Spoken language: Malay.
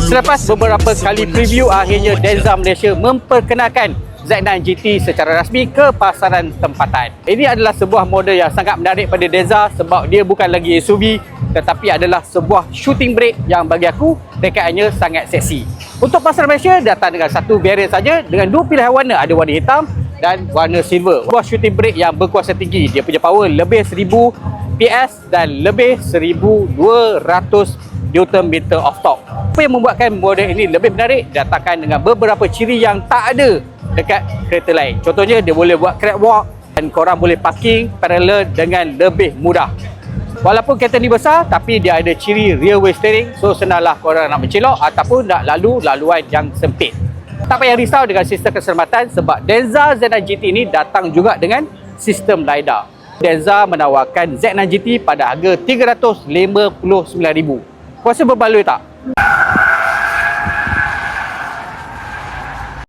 Selepas beberapa kali preview, akhirnya Denza Malaysia memperkenalkan Z9 GT secara rasmi ke pasaran tempatan. Ini adalah sebuah model yang sangat menarik pada Denza sebab dia bukan lagi SUV tetapi adalah sebuah shooting brake yang bagi aku rekaannya sangat seksi. Untuk pasaran Malaysia datang dengan satu variant saja dengan dua pilihan warna, ada warna hitam dan warna silver. Sebuah shooting brake yang berkuasa tinggi, dia punya power lebih 1000 PS dan lebih 1200 Nm of torque. Apa yang membuatkan model ini lebih menarik datangkan dengan beberapa ciri yang tak ada dekat kereta lain. Contohnya dia boleh buat catwalk dan korang boleh parking parallel dengan lebih mudah. Walaupun kereta ni besar tapi dia ada ciri rear wheel steering, so senanglah korang nak mencelok ataupun nak lalu laluan yang sempit. Tak payah risau dengan sistem keselamatan sebab Denza Z9 GT ini datang juga dengan sistem LiDAR. Denza menawarkan Z9 GT pada harga RM359,000. Kuasa berbaloi tak?